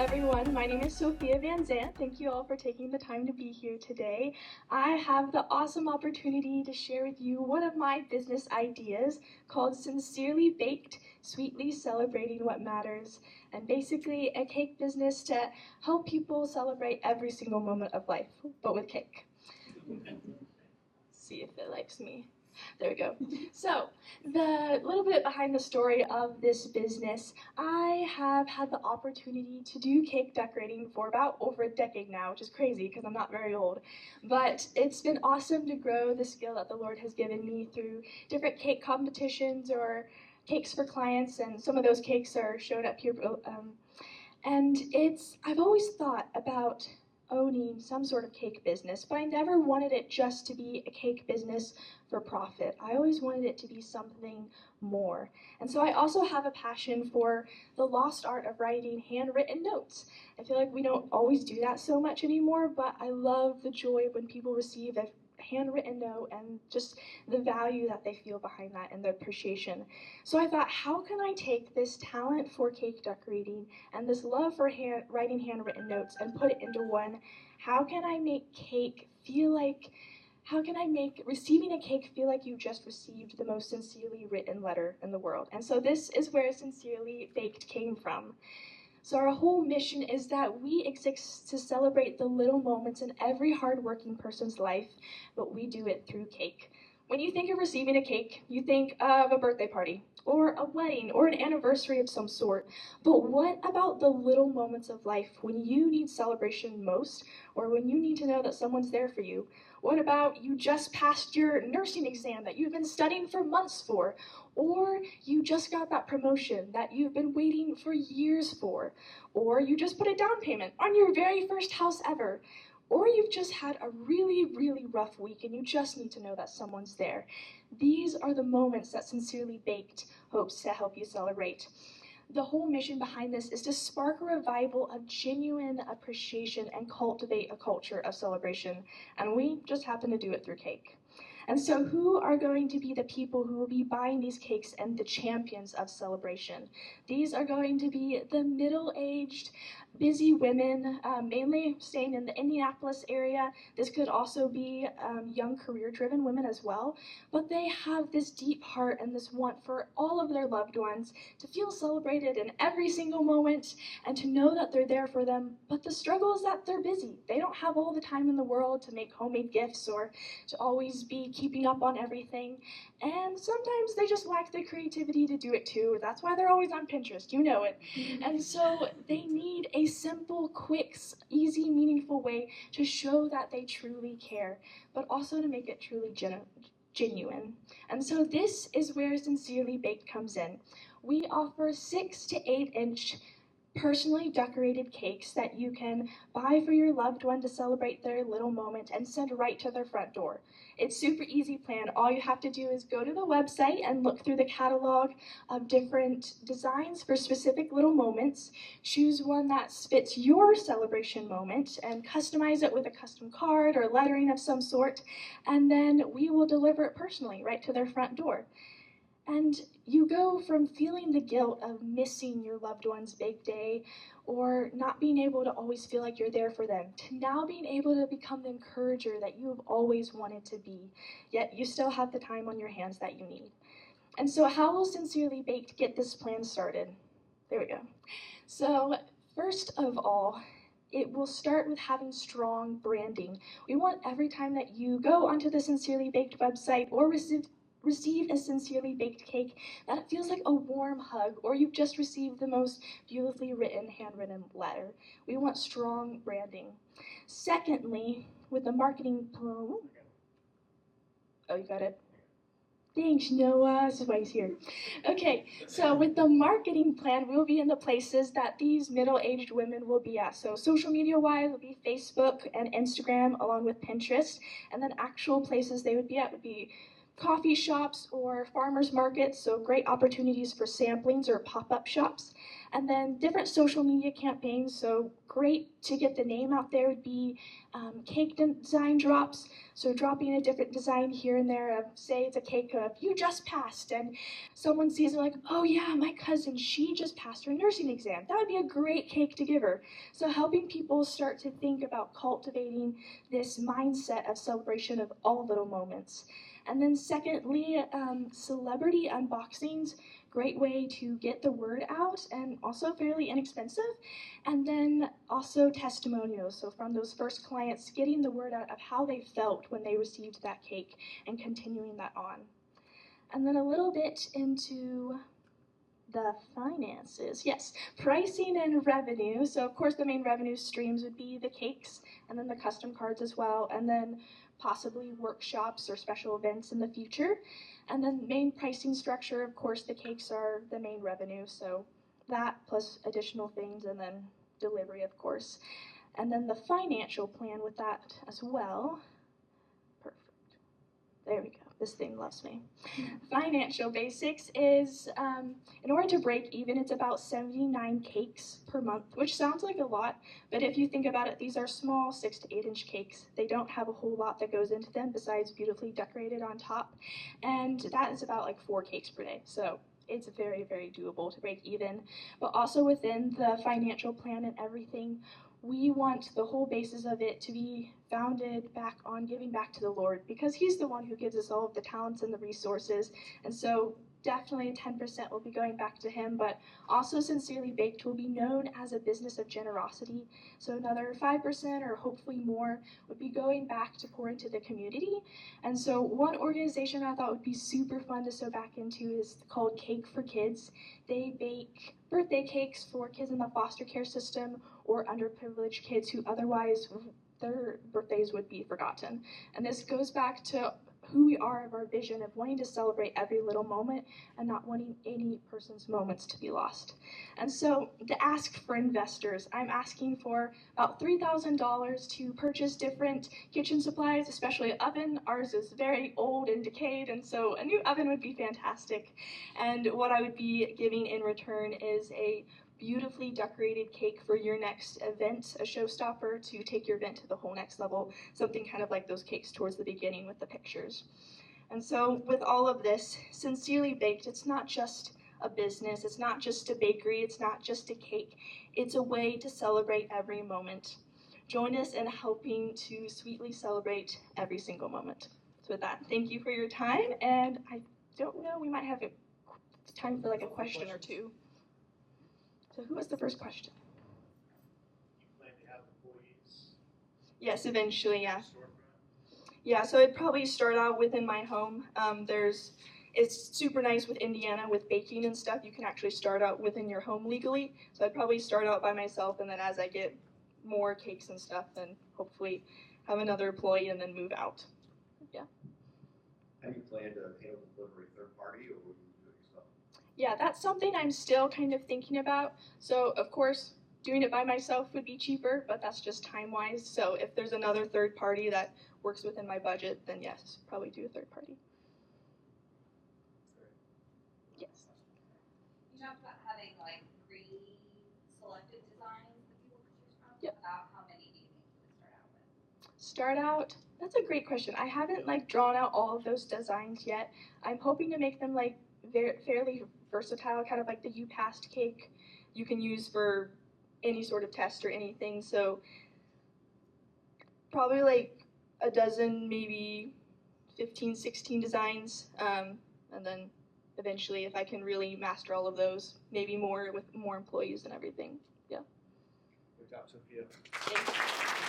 everyone. My name is Sophia Van Zant. Thank you all for taking the time to be here today. I have the awesome opportunity to share with you one of my business ideas called Sincerely Baked, Sweetly Celebrating What Matters, and basically a cake business to help people celebrate every single moment of life, but with cake. See if it likes me. There we go. So, the little bit behind the story of this business, I have had the opportunity to do cake decorating for about over a decade now, which is crazy because I'm not very old. But it's been awesome to grow the skill that the Lord has given me through different cake competitions or cakes for clients, and some of those cakes are shown up here. I've always thought about owning some sort of cake business, but I never wanted it just to be a cake business for profit. I always wanted it to be something more. And so I also have a passion for the lost art of writing handwritten notes. I feel like we don't always do that so much anymore, but I love the joy when people receive a handwritten note and just the value that they feel behind that and the appreciation. So I thought, how can I take this talent for cake decorating and this love for writing handwritten notes and put it into one? How can I make receiving a cake feel like you just received the most sincerely written letter in the world? And so this is where Sincerely Baked came from. So our whole mission is that we exist to celebrate the little moments in every hardworking person's life, but we do it through cake. When you think of receiving a cake, you think of a birthday party, or a wedding, or an anniversary of some sort. But what about the little moments of life when you need celebration most, or when you need to know that someone's there for you? What about you just passed your nursing exam that you've been studying for months for? Or you just got that promotion that you've been waiting for years for? Or you just put a down payment on your very first house ever? Or you've just had a really, really rough week and you just need to know that someone's there. These are the moments that Sincerely Baked hopes to help you celebrate. The whole mission behind this is to spark a revival of genuine appreciation and cultivate a culture of celebration. And we just happen to do it through cake. And so who are going to be the people who will be buying these cakes and the champions of celebration? These are going to be the middle-aged, busy women, mainly staying in the Indianapolis area. This could also be young career-driven women as well. But they have this deep heart and this want for all of their loved ones to feel celebrated in every single moment and to know that they're there for them. But the struggle is that they're busy. They don't have all the time in the world to make homemade gifts or to always be keeping up on everything. And sometimes they just lack the creativity to do it too. That's why they're always on Pinterest, you know it. And so they need a simple, quick, easy, meaningful way to show that they truly care, but also to make it truly genuine. And so this is where Sincerely Baked comes in. We offer 6 to 8 inch personally decorated cakes that you can buy for your loved one to celebrate their little moment and send right to their front door. It's super easy plan. All you have to do is go to the website and look through the catalog of different designs for specific little moments, choose one that fits your celebration moment and customize it with a custom card or lettering of some sort, and then we will deliver it personally right to their front door. And you go from feeling the guilt of missing your loved one's big day or not being able to always feel like you're there for them to now being able to become the encourager that you have always wanted to be, yet you still have the time on your hands that you need. And so how will Sincerely Baked get this plan started? There we go. So first of all, it will start with having strong branding. We want every time that you go onto the Sincerely Baked website or receive a Sincerely Baked cake that it feels like a warm hug, or you've just received the most beautifully written, handwritten letter. We want strong branding. Secondly, with the marketing plan, oh, you got it? Thanks, Noah. This is why he's here. Okay, so with the marketing plan, we'll be in the places that these middle-aged women will be at. So social media-wise, will be Facebook and Instagram, along with Pinterest. And then actual places they would be at would be coffee shops or farmers markets, so great opportunities for samplings or pop-up shops. And then different social media campaigns, so great to get the name out there would be cake design drops. So dropping a different design here and there of, say it's a cake of you just passed, and someone sees it like, oh yeah, my cousin, she just passed her nursing exam. That would be a great cake to give her. So helping people start to think about cultivating this mindset of celebration of all little moments. And then secondly, celebrity unboxings, great way to get the word out and also fairly inexpensive. And then also testimonials, so from those first clients, getting the word out of how they felt when they received that cake and continuing that on. And then a little bit into the finances. Yes, pricing and revenue. So of course the main revenue streams would be the cakes and then the custom cards as well, and then possibly workshops or special events in the future. And then main pricing structure, of course the cakes are the main revenue, so that plus additional things, and then delivery of course. And then the financial plan with that as well. Perfect. There we go. This thing loves me. Financial basics is, in order to break even, it's about 79 cakes per month, which sounds like a lot, but if you think about it, these are small 6 to 8 inch cakes. They don't have a whole lot that goes into them besides beautifully decorated on top, and that is about like 4 cakes per day. So it's very, very doable to break even. But also within the financial plan and everything, we want the whole basis of it to be founded back on giving back to the Lord, because He's the one who gives us all of the talents and the resources. And so definitely 10% will be going back to Him, but also Sincerely Baked will be known as a business of generosity. So another 5% or hopefully more would be going back to pour into the community. And so one organization I thought would be super fun to sew back into is called Cake for Kids. They bake birthday cakes for kids in the foster care system or underprivileged kids who otherwise their birthdays would be forgotten. And this goes back to who we are of our vision of wanting to celebrate every little moment and not wanting any person's moments to be lost. And so to ask for investors, I'm asking for about $3,000 to purchase different kitchen supplies, especially an oven. Ours is very old and decayed, and so a new oven would be fantastic. And what I would be giving in return is a beautifully decorated cake for your next event, a showstopper to take your event to the whole next level, something kind of like those cakes towards the beginning with the pictures. And so with all of this, Sincerely Baked, it's not just a business, it's not just a bakery, it's not just a cake, it's a way to celebrate every moment. Join us in helping to sweetly celebrate every single moment. So with that, thank you for your time, and I don't know, we might have time for like a question or two. So who was the first question? You plan to have employees? Yes, eventually, yeah. Yeah, so I'd probably start out within my home. It's super nice with Indiana with baking and stuff. You can actually start out within your home legally. So I'd probably start out by myself, and then as I get more cakes and stuff, then hopefully have another employee and then move out. Yeah. Have you planned to handle the delivery third party, or will you do it yourself? Yeah, that's something I'm still kind of thinking about. So of course, doing it by myself would be cheaper, but that's just time-wise. So if there's another third party that works within my budget, then yes, probably do a third party. Yes. You talked about having like pre-selected designs that people could choose from. Yep. About how many do you think you would start out with? Start out, that's a great question. I haven't like drawn out all of those designs yet. I'm hoping to make them like fairly versatile, kind of like the You Passed cake you can use for any sort of test or anything. So probably like a dozen, maybe 15, 16 designs, and then eventually if I can really master all of those, maybe more with more employees and everything. Yeah. Good job, Sophia. Thanks.